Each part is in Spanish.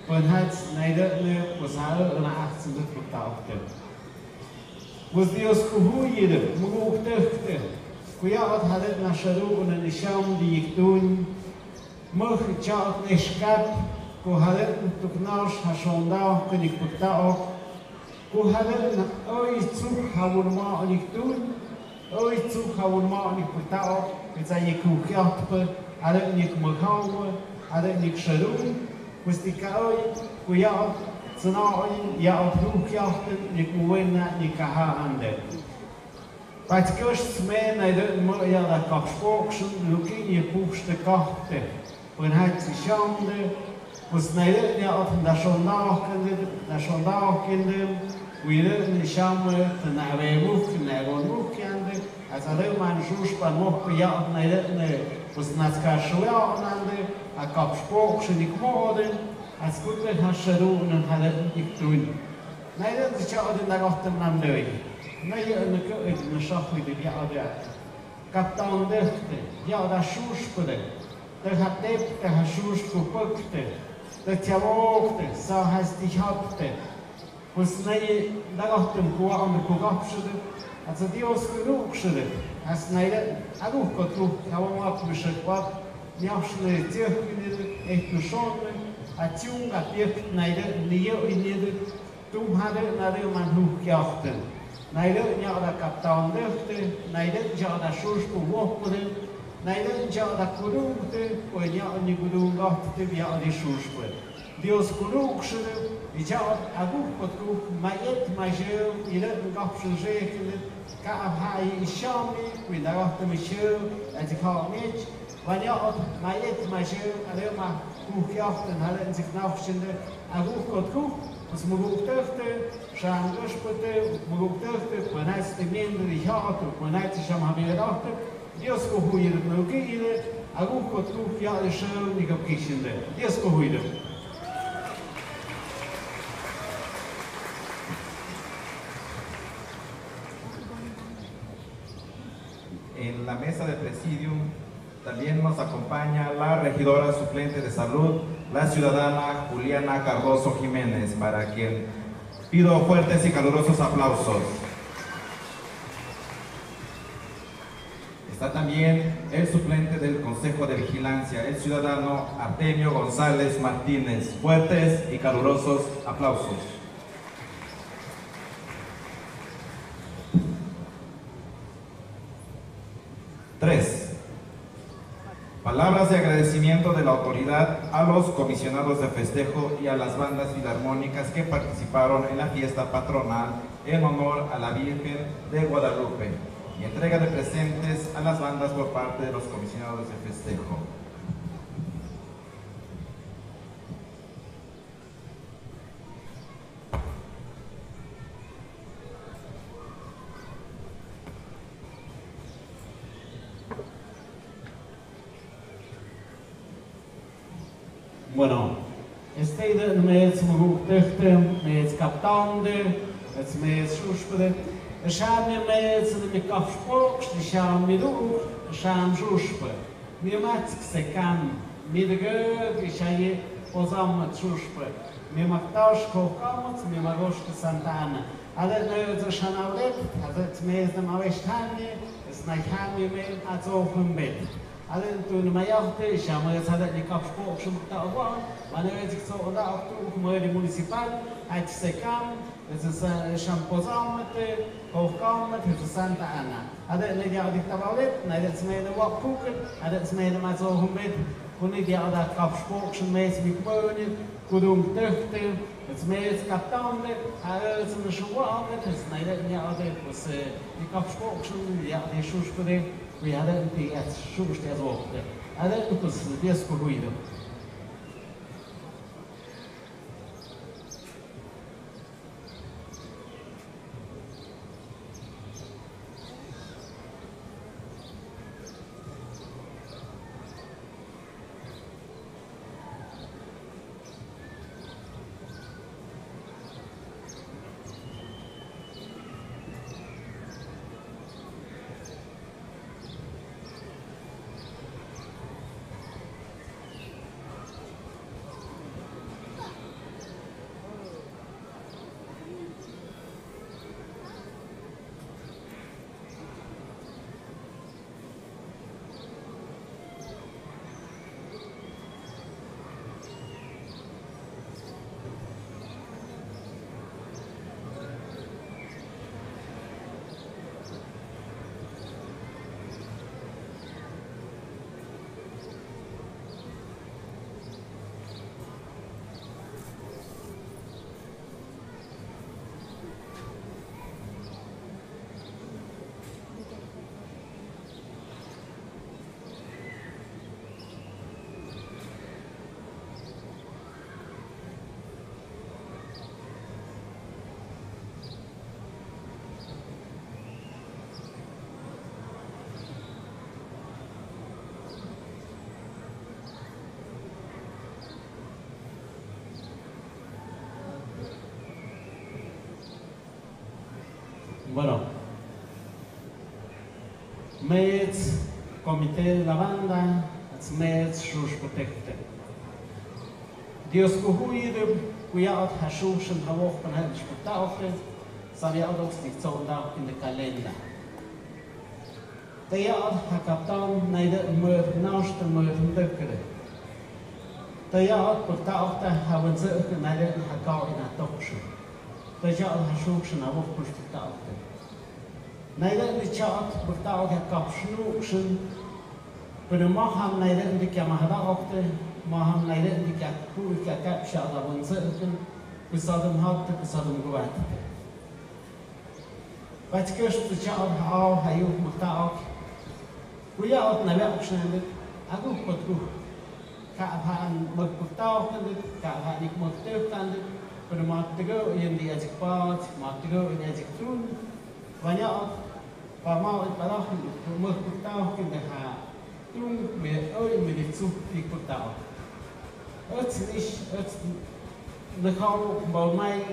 When had Nader was out and asked the doctor. Was Dios kuhuide, Muguk Töchte, Kuyat had it Nasharu and the Sham the Yiktun, Murk Chat Neshkat, Kuhalet Tuknash Hashonda, Kunikutao, Kuhalet Oi Zug Hawurma Yiktun, Oi Zug Hawurma Nikutao, it's a Yikukyatpe, Alet Nikmakawa, Alet Niksharun, was the Kaoi, Kuyat. Zanaoin ja ophoekjachten, ik win niet kahande. Wat kust mij naar de mooie dat kapspooksen, lukken je poepste kachten. Wanneer het schande, was naar de ja op nationaal kinderen, wie de schande naar wij moeken naar ons moekende, als alleen maar een zoespan mocht ja op naar de was naar het kasteel aanande, a kapspooksen ik moorden. Als goed werd Hasharu en had ik doen. Nee, dat is jou de nachten nam leuk. Nee, een schaffe die ja daar. Kapitein Dürfte, ja dat Schuspere. Der hat lebt, der hat Schus gepückte. Der Tjavogte, so heißt ich habte. Was nee, nachten Kuh an der Kuhapschede. Also die aus genug schede. Als nee, auch Gott, ja wo man abgeschickt war. Ja, schnell Zirkel, echt nur schon. Atjung at dirkt naide niyo inide tum hade nade man hoekjachten. Naide ja da kapitein Dürfte, naide ja da schus ku wopre, naide ja da kurungte, o ja ni kurungachte ja di schuspe. Dios kurungschede, ja agu potku mayet majeur, ile ngapsel zekele, ka hai ishami, kui da gachte michel, et ik ha niet. Wanneer op mayet majeur alleen maar hoekjachten hadden zich nachtsende en hoekot koek, was mogen terugte, schaam gespote, mogen terugte, wanneer ze minder die gaat, wanneer ze schaam hebben gedacht, Dios kohuide het nog keer, en hoekot koek ja de show niet op kiesende, Dios kohuide. En la mesa de presidium también nos acompaña la regidora suplente de salud, la ciudadana Juliana Cardoso Jiménez, para quien pido fuertes y calurosos aplausos. Está también el suplente del Consejo de Vigilancia, el ciudadano Artemio González Martínez. Fuertes y calurosos aplausos. Tres. Palabras de agradecimiento de la autoridad a los comisionados de festejo y a las bandas filarmónicas que participaron en la fiesta patronal en honor a la Virgen de Guadalupe y entrega de presentes a las bandas por parte de los comisionados de festejo. Bueno, este mes Muguktechte, mes Kaptande, het mes Schuspere, Scham mes de Kafspok, die Scham Midu, Scham Schuspe. Mir macht se kam, mir ge, die Schai Ozam Schuspe. Mir macht das Kokamot, mir magosh Santana. Alle ne Schanaulet, hat mes de Mawestanie, es nach Hami men azofem Bett. Allen tun wir ja auch nicht, aber jetzt hat die Kapsport schon da war, man hat sich so da auch durch die Municipal, hat sich kam, es ist schon Posammete, Hochkammet, es ist Santa Anna. Hat nicht ja die Tablet, nein, jetzt meine Wap gucken, hat jetzt meine mal so mit, und nicht ja da Kapsport schon mäßig mit Wohnen, gut Töchter, jetzt mehr jetzt Kapitane, hat es schon wartet, es nein, ja das die Kapsport schon ja die Schussbere. We hadden die het zoekst als woorden. Hadden het dus de eerste goede. Bueno, Mets, Comité de la Banda, Mets, Shush Protecte. Dios Kuhuide, Kuyat Hashush and Hawok and Hadish Putauke, Saviadox, the Zonda in the calendar. The yard Hakaptan, neither Murd, Naust and Murd and Dukere. The yard Putauta, Havanzerk and neither Hakau in a Tokshu. The yard Hashush and Hawok push Putauke. Neither the chart Putauke Kapshukshin, but the Maham neither the Kamahadakte, Maham neither the Kapuka capture the Havanzerk, we saw them hot to the southern Guat. But first the child how you Mutauk. We are not auctioned. I go put to Kahan Mutauk and Kahanik Mutuk and put a mark to go in the Edge part, mark to go in Edge Tune. When out, Pama and Palach Mutauk in the Ha. Tune made oil with the soup he put out. It's the call about my.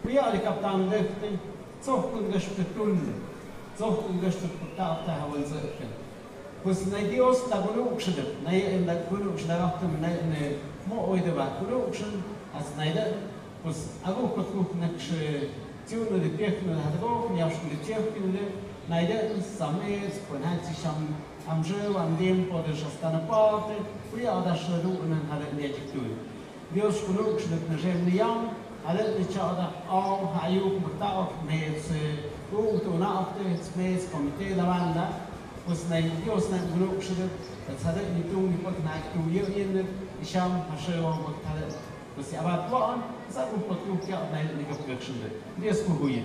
We are the Captain lifting. So ungest tun, so ungest putauta Havanzerken. Was Nadios Tabunukshed, Nay in that Gunukshdaftum, Nay more oideva Gunukshen, as neither was Agopuk next tune of the Pirkin had go, Yash the Cherkin, neither some airs, Ponatisham, Amjo, and Dim for the Shastana party, we are the Shadun and had an adjective. Dios Gunukshed, Najem Young. Alle die Chada auch Hayuk Mutauk met Google Nacht, met Comité de la Banda, was nein Dios nein genug schüttet, das hat nicht tun, die Potten hat du hier in der Isham Hashero und Halle. Was sie aber waren, das gut Potten ja nein nicht aufgekriegt. Die ist gut hier.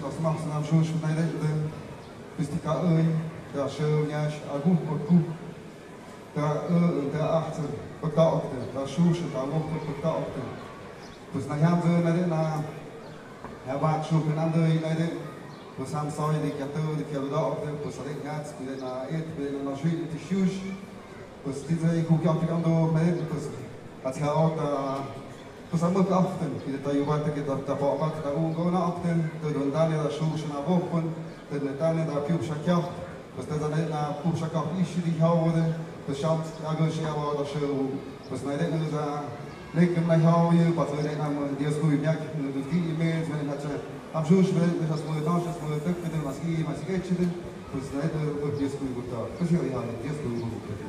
Was machst du am Schluss von deiner Eltern? Bist du gar ein, der schön, ja, gut, der achte, der Schuss, der Woche, was nachher so na war schon ein anderer was haben soll die Katalog, was hat ganz mit einer Schule die Schuss, was diese ich gucke auf die andere was hat ja auch was am achten, die da jemand geht da Bauart da go na achten, der dann der Schuss na Woche, der dann der Pubschakach, was da dann na Pubschakach ist die Haube, das schaut ja aber das was meine da lekker mij houden, wat we dan die als goede merk, de die mails, we dat am Schluss wel, das als goede dans, als goede tuk, met was hier, was ik eet dus dat ook die als goede goed daar. Dus ja, die als goede goed.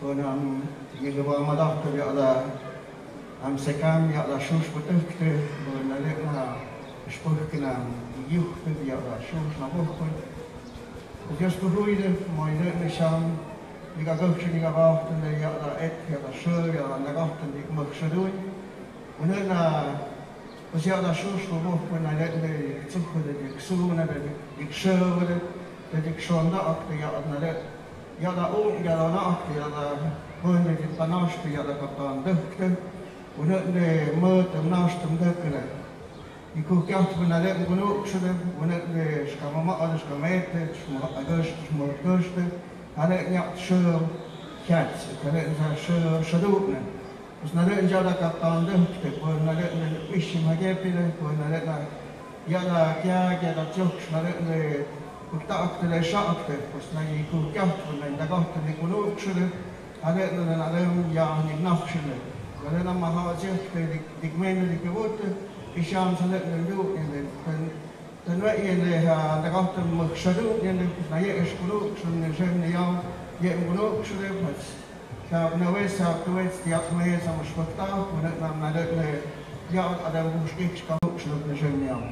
und jeder war mal dachte, ja, da am Sekam, ja, da Schuss betrifft, und dann lebt man gesprochen, die Juchte, ja, da Schuss nach Wochen. Und jetzt beruhige, meine Nisham, die Gagöpfchen, die Gabachten, ja, da Eck, ja, da Schör, ja, da Gachten, die Gmöchschadui. Und dann, was ja, da Schuss nach Wochen, dann lebt man die Zuche, die Gsune, die Gschöre, die Gschonda, ja, dann lebt ja, da oben, ja, da nach, ja, da wollen die Panaste, ja, da kommt da ein Dökte, und dann die Mörder im Nacht im Dökte. Die guckt ja, wenn er lebt, genug schon, und dann die Schamama, alles gemähte, Schmorgöste, alle ja, schön, Kerz, alle schön, Schadukne. Und dann lebt ja, da kommt da ein Dökte, und dann lebt ein bisschen Magepile, und dann lebt ja, da, ja, da Joksch, dann lebt وقتاعك لشاعك وسناي كوكات ولا دقات اللي يقولوا كشله علينا عليهم يعني نخشله ولنا ما هاجك دقمين اللي كبوت إشام سلك ندو يعني تنوعي اللي دقات المخشلو يعني نايش كلو كشل نجيم نيام يقولوا كشله بس شاب نويس شاب تويس تيات ميز مش وقتاع ونحن نادق يا أدم مشكيك كلو كشل نجيم نيام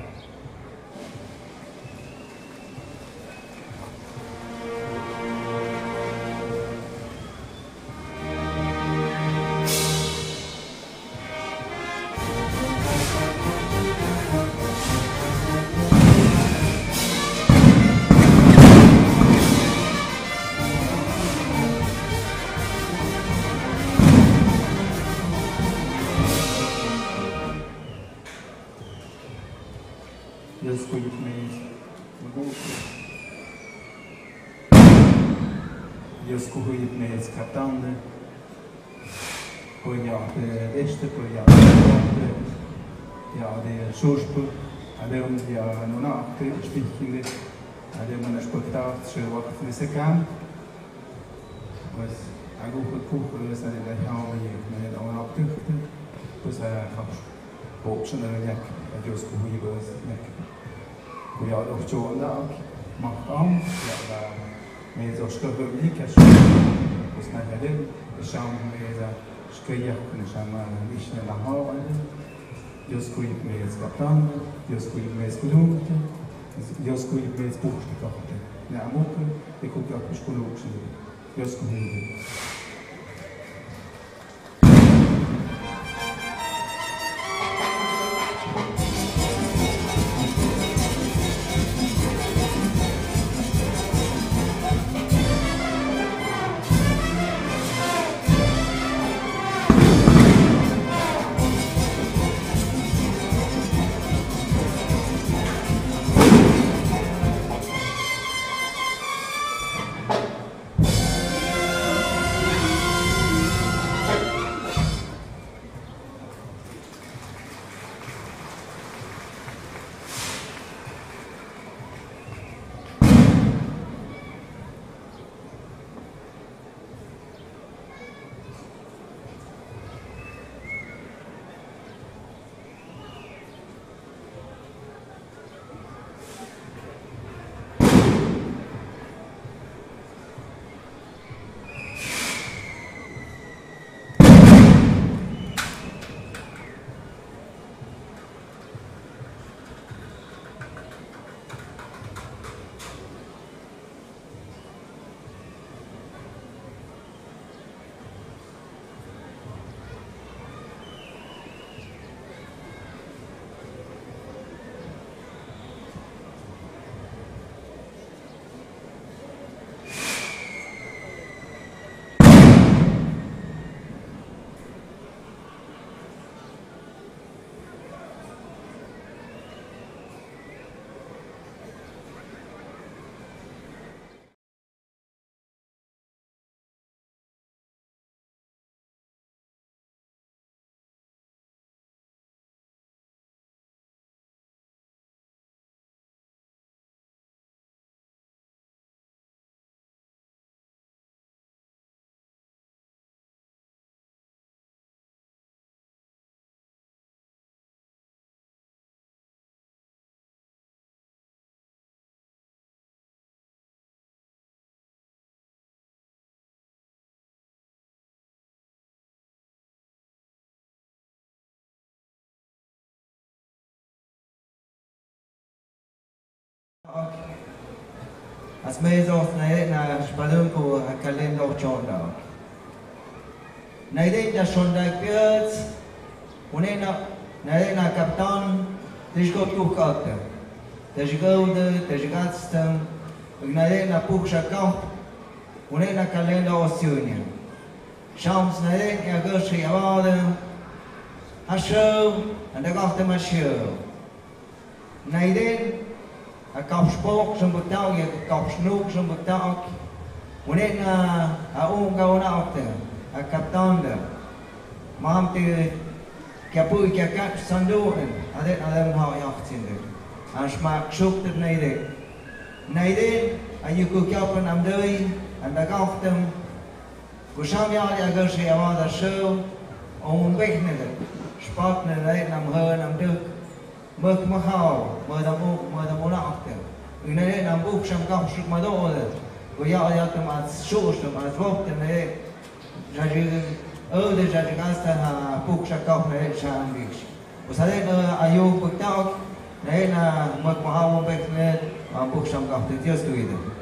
Jos kuhuit mees kaptande, ja de eerste, ja de tweede, ja de soorspel, alleen ja nog na de spiegel, alleen maar een spectaat, zo wat voor de kan. Was eigenlijk goed koken, dus dat je dat gaan we hier met de andere activiteiten, dus gaat boven de nek, dat Jos kuhuit was nek. We hadden ook zo een dag, mag aan, ja. Mais je peux vous dire que je suis un peu de chambre, je suis un peu de chambre, je suis un peu de chambre, je suis un peu de chambre, je suis un peu de chambre, je suis un peu de chambre, je suis un peu de chambre, je suis un peu de As mesos na spalun ko kalendo chonda. Naide na shonda piets, na kaptan tishgot kukata. Tishgode, tishgatstam, na puksha na kalendo osunian. Shams na goshi avade, a show, and the gotham a show. Naide a kapspok som betaal, je kapsnoek som betaal. Wanneer a omgaan out a kaptande. Maar te kapui kakat sandoen. Adet alem hou jachtzinder. Aan smaak zoekt het nede. Nede a je koekappen am dui en de gachtem. Kusam ja goshi avada show. Om wegnede. Spatne reden am heun am duk. Mực mà khảo mà đam ona akte ine nam buk sham kam shuk ma dole go ya tam at shush tam at vok ne jaji de jaji gasta ha buk shak kam ne sham bish usale ayu bukta ne na mực mà ha bek ne buk sham kam te tios tuide.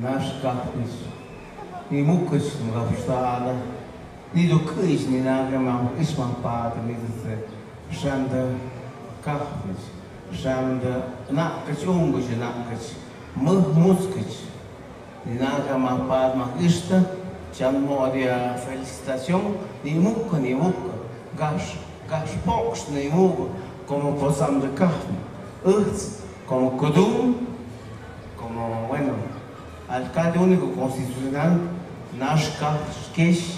Naš kapnič, ni mukač nga vštala, ni do križ, ni nagrama, išman pata, ni se šanda kapnič, šanda nakač, ungač, nakač, muskač, ni nagrama pata, ma išta, čan modia felicitación, ni muka, gaš pokš, ni muka, como posam de kapni, como Kodum, como, bueno, alcalde único constitucional, Nashka, Kesh,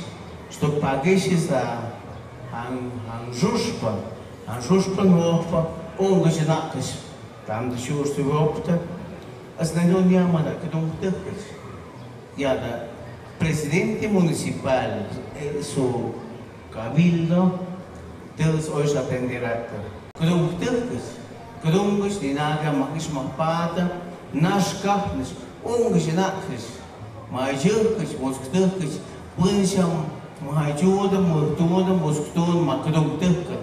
что пагешис Анжушпа, Норфа, Онгажинакаш, там да шурши опыта, основной няма да кадом тъкаш. Я да presidente municipal, su cabildo, deles hoje aprenderá. Кадом тъкаш. Grungus, die naga magisch mapata, nashkachnis, ungeschnackisch, maijurkisch, moskturkisch, puncham, maijudam, murtudam, mosktur, macrumturka.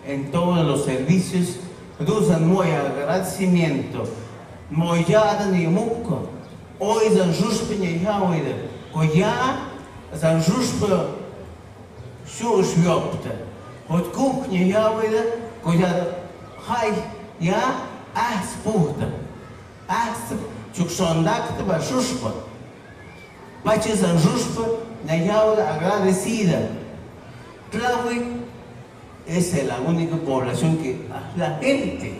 En todos los servicios, usan muy agradecimiento, moyada ni muka. Hoy zan jushpa ni yaoida, koya zan jushpa shushvyopta. Hot kuchni yaoida, koya hai. Ja, puhta. Chukshondakta ba shushpa. Paches en shushpa, na yaula agradecida. Tlahui es la única población que la gente,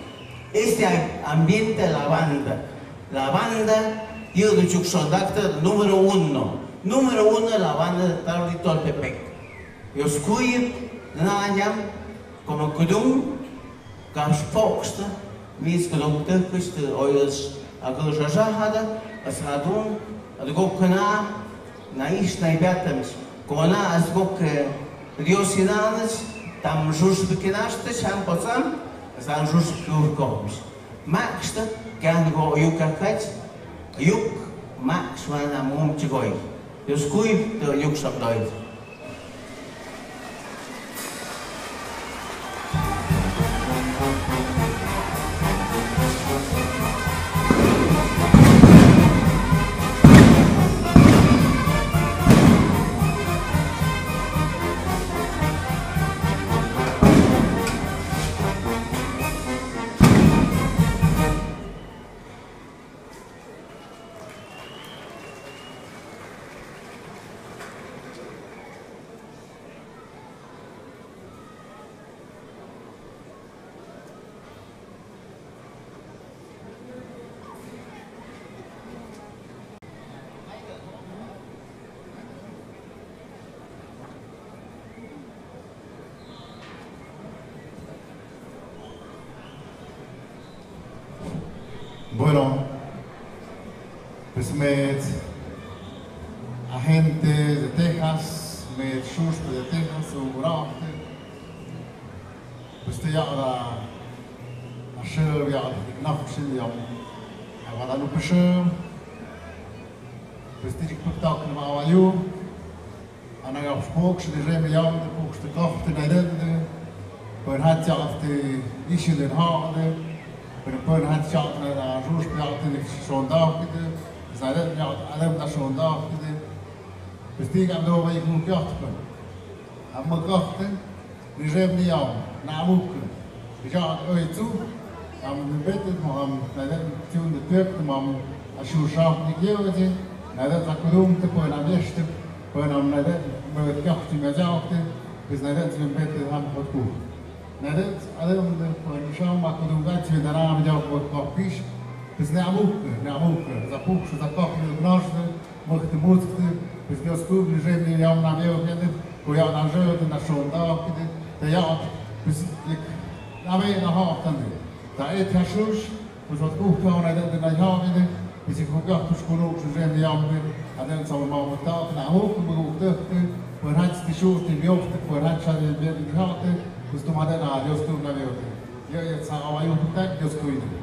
este ambiente la banda. La banda, yo de Chukshondakta, número uno la banda de Tarrito al Pepec. Yo escucho, nanyam, como Kudum, Gash Poksta, mis Kudumturkish, the oils, a Gurjahada, a Sadun, a Gokana, Naish Naibatamis, Kona as Gok Diosinanas, Tam Jus Bekinasta, Shampazam, as Anjus Kurkoms. Maxta, can go Yukakat, Yuk, Max, one a mum Chigoy. You squeak the Yuk Sabdoid. med agentes de Texas, med Shuspe de Texas och Morate. Pues te gör أشياء يعني نفس اليوم هذا لو بشر بس تيجي بتاعك مع ويوم أنا جاب فوكس اللي جاي يوم فوكس تكافت نادد بنهات يعرف إيش اللي نهار بنهات يعرف نجوش بيعرف شونداف كده بس نادد يعرف علم نشونداف كده بس تيجي عم دوا بيكون كافت أما كافت اللي جاي يوم نعموك رجعت أيتو am betet am nadat tun de tök am ashu shaf nikewte nadat akudum te po na veshte po na nadat met kacht me zaakte biz nadat zim betet am khotku nadat adam de po sham akudum gat we dara am jaw po kapish biz na'muk za puk za kach de nashde mocht mutke biz gosku bliżej yam na miał kiedy po ja na żył na shonda kiedy te ja biz ik nawe na haftan تعيد هشوش وزودكوه كون عدد النيامين بيسيكوكاه تشكروك شجين يامين عدد سوى ما متاق نعموك بروكتك ورهات تشوف تبيوفتك ورهات شاد البيت بيهاتك وستم عدد عاد يوستوم نبيوتك يا يتساقوا عيوتك يوستوينك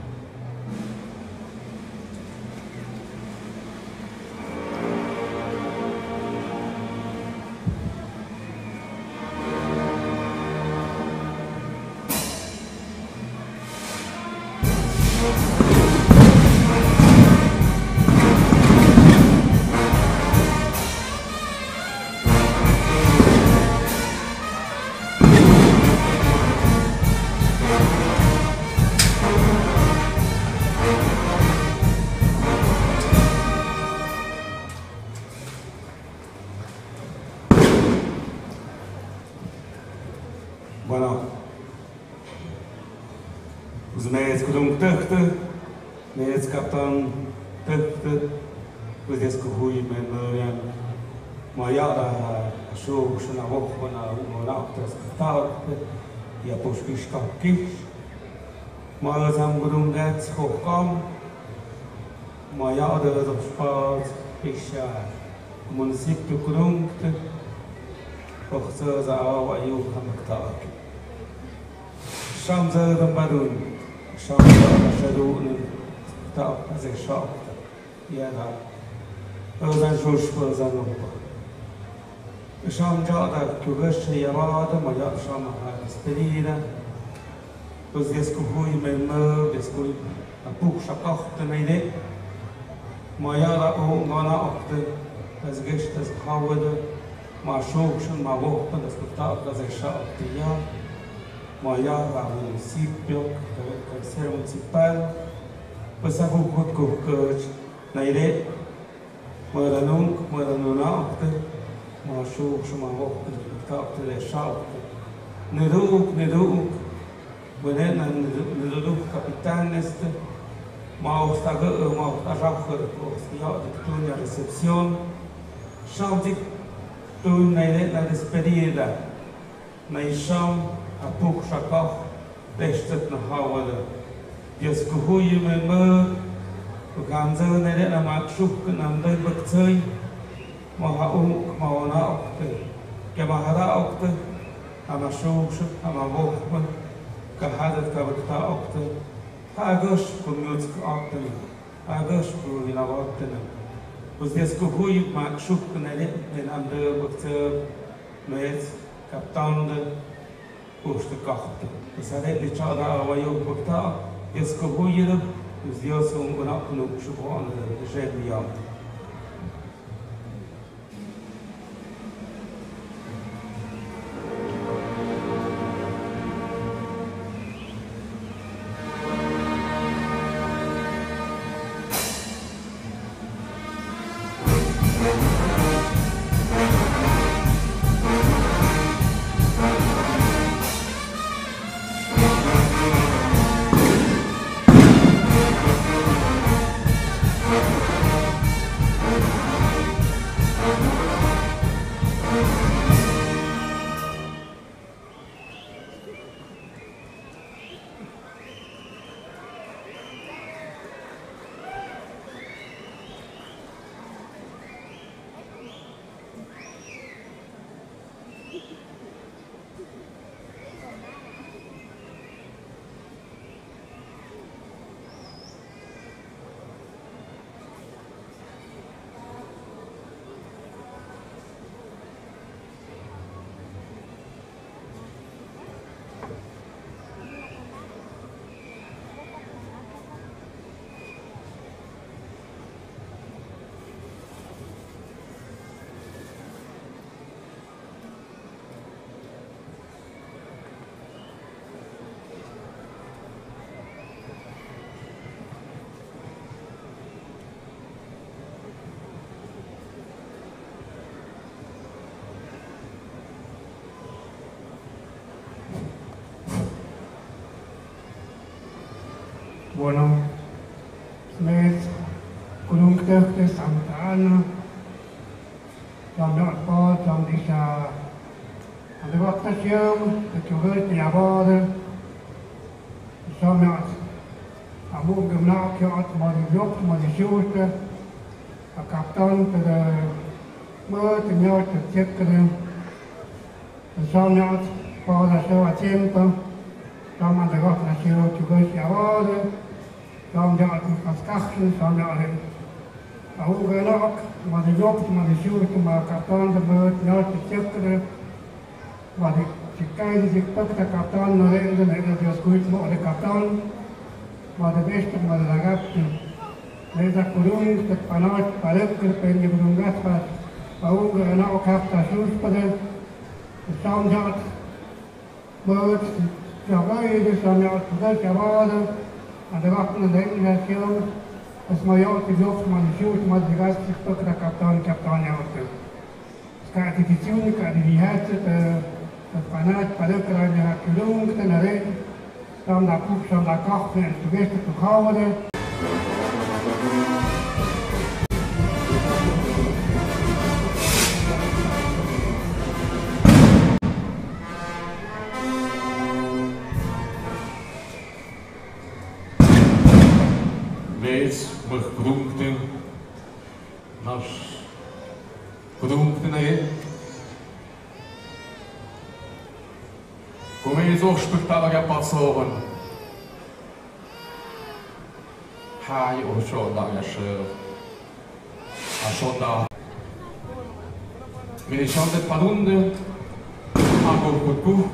Bueno, os médicos dão tanto, médicos captam tanto, os descobriu mesmo, mas já achou que na boca na outra escutar e a pôs que está aqui, mas am grum gats hochkom, mas já dos pais fixa município grum och so za wa yu kamakta sham za da badun sham za shadu ne ta az shaq ya da ozan shosh po za no sham ja da kugash ya da ma ja sham ha spelida os descohui mesmo descohui a puk shaqacht neide ma ya da o ngana ocht az gesh az hawada ما شوكشن ما وقت نسكتاب لازشة أبتيا ما يارا municipio tercero municipal pues a bucut kukuch naire moranunk moranunakte ma shokshu ma waqt nسكتاب لازشة نروق ونحن نروق capitán este ما ostaga ma ostajacher ostiyad tunia recepción shamdik tu na despedida na isham a puk shakach bestet na hawada Dios kuhuye member ukamza na na makshuk na ndai baktsai ma hauk ma wana okte ke ma hada okte ama shuk ama wokhman ka hadat ka bakta okte hagosh kumyutsk okte hagosh kurina okte os descobriu makshuk nele en andere bakter met kaptan de poste kachte os hade le chada awayo bakta descobriu os dios ungona kunu shubhan de jebiyam Bueno, mes kulungtöhte Santa Anna, som jag på som dessa hade vattnat göm, det tog ut när jag var där. Som jag among gymnasiet, man jobb, man skjuter, och kapten till det mötet med att checka det. Som jag bara så att kämpa, som hade vattnat göm, tog ut när jag var där. Som jag från skachten, som jag hade avgått, man hade jobb, man skjuter, man kapten till mötet med att checka det. Man Chikai di pakta kaptan no rende nella di ascolto mo de kaptan ma de beste ma de ragazzi nella kurun te panat parek per ni burungat pa paung na o kapta sus pade sound jat mo jagai de sound de javada ade vakna de na kiom as maior te job ma de shoot ma de gas pakta kaptan ja ska attitudine ka di hat het vanuit Palukkeren naar Kulung, ten Rijn, dan naar Koek, dan naar Kachten en toen wist ik te houden. Wees, maar groenten, naar groenten heen. Kom je zo spectaculair passen? Ga je ook zo naar je scheur? Als zo daar. Mijn schande padunde, maar ook goed.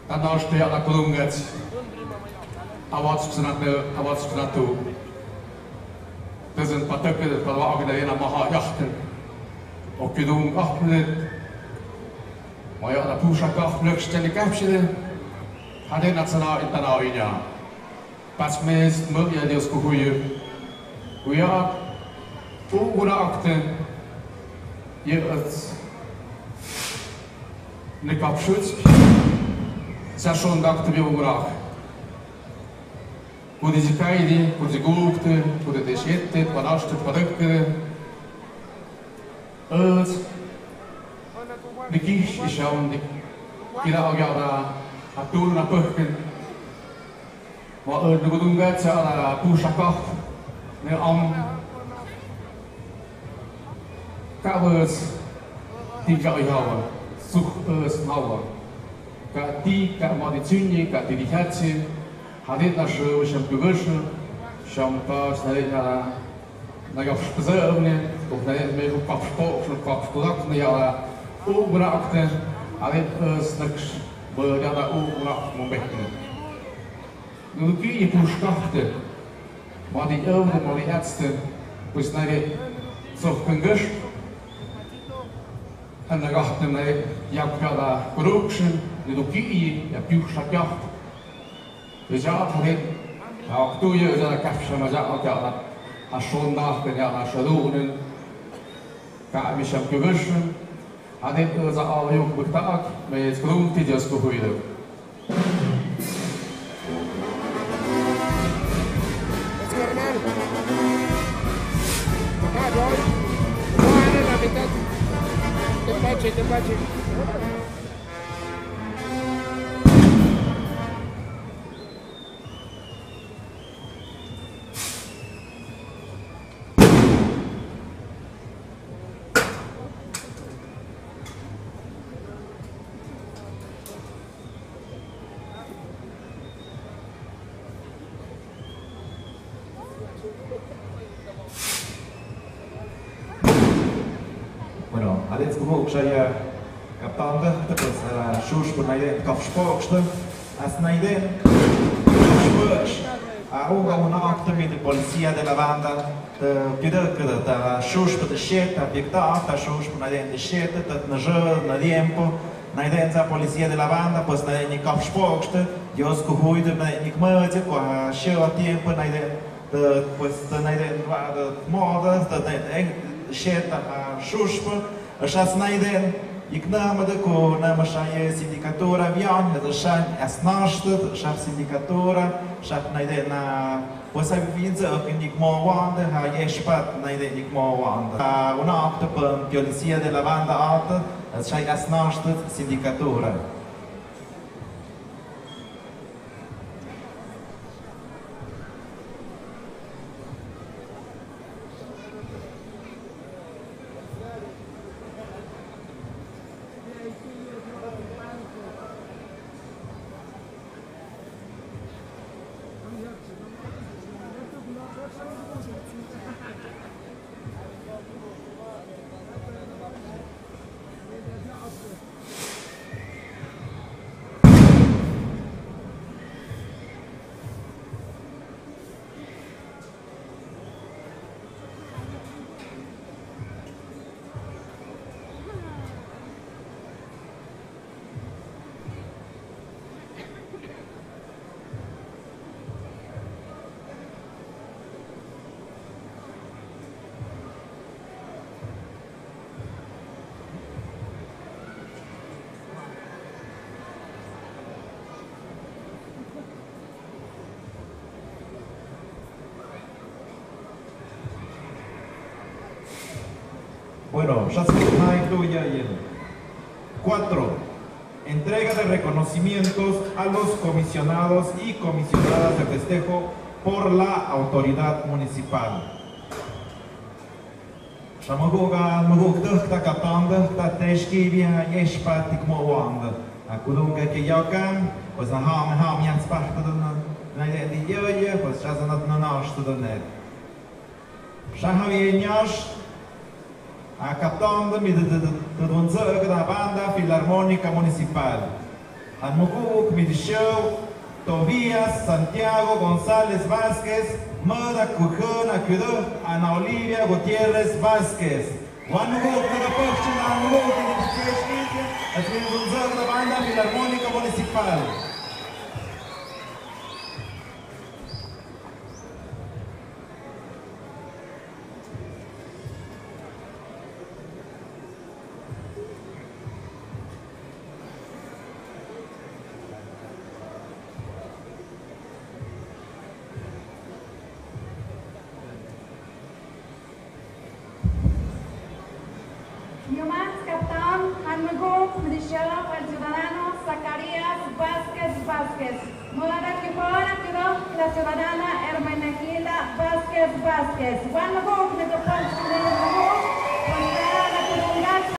Dan als je aan de kolom gaat, awats knatu. Dat is een patukke dat we ook daar in aan mag jachten. Och je doet afgelet, maar ja, dat poesje afgelukt stelle kapsje, had hij nationaal internaal in ja. Pas meest moet je dus goeie, hoe ja, hoe akte, je het, ne kapschutz, zijn schon dachten we overag. Hoe die kaidi, hoe die goekte, hoe de deschette, wat als het producten. De kies is jou en die daar jou daar naartoe naar pukken. Maar de bedoeling werd ze aan de poesakaf, ne am kabels die jou houden, zoek eens houden. Die kan maar die zunje, kan die hetze, had dit naar zo, is hem gewischen, champagne, na ja spezernie, of na meer op kapsport, op kapsplak, na ja overakte, ale niks, maar ja na overakte momenten. Nu kun je pushkachten, maar die oude, maar die ärzte, dus na die zo kungus, en dan gachten na ja kada corruption, nu kun je ja pushkacht. Dus ja, dat heeft, ook toen je dat kapsel maar ja ook ja. Als zondag ben je naar Schadonen, ga je hem gewaschen, en dit is al heel goed taak, met het groente die is gegroeid. Bueno, adesso comunque c'è captante, pues šuš por najden kapšpokšte, as najden kapšpokš, a uga una actumi de policia de la banda, de pidăcă de šuš por de șet, a piecta, ta šuš por najden de șet, de năjăr, na tiempo, najden za policia de la banda, pues najden ni kapšpokšte, Dios cu huide, najden ni kmățe, cu a șeu tiempo, najden pues najden de moda, de najden șet, a šuš por, așa najden Iknamada ko nama shaya sindicatura vian da shan asnashta shaf sindicatura shaf naide na posa vinza nik mo wanda ha yeshpat naide nik mo wanda una acta per polizia de la banda alta shai asnashta sindicatura. Bueno, ya se incluye ahí. 4. Entrega de reconocimientos a los comisionados y comisionadas de festejo por la autoridad municipal. Shamaguga magugduk ta kapanda ta teshkivia yeshpatik moanda. Akudunga ke yakam, was a ham yan spachta na di yoye, was chazanat na nashta da net. Shahavi nyash a captando mi de donzăcă da banda filarmonica municipal. An muguk mi show Tobias Santiago González Vázquez, Măda Cuhăna Cudă, Ana Olivia Gutierrez Vázquez. Wan muguk mi de pășcina, an muguk mi de pășcina, ați mi donzăcă da banda filarmonica municipal. La ciudadana Hermenegilda Vázquez Vázquez. One more,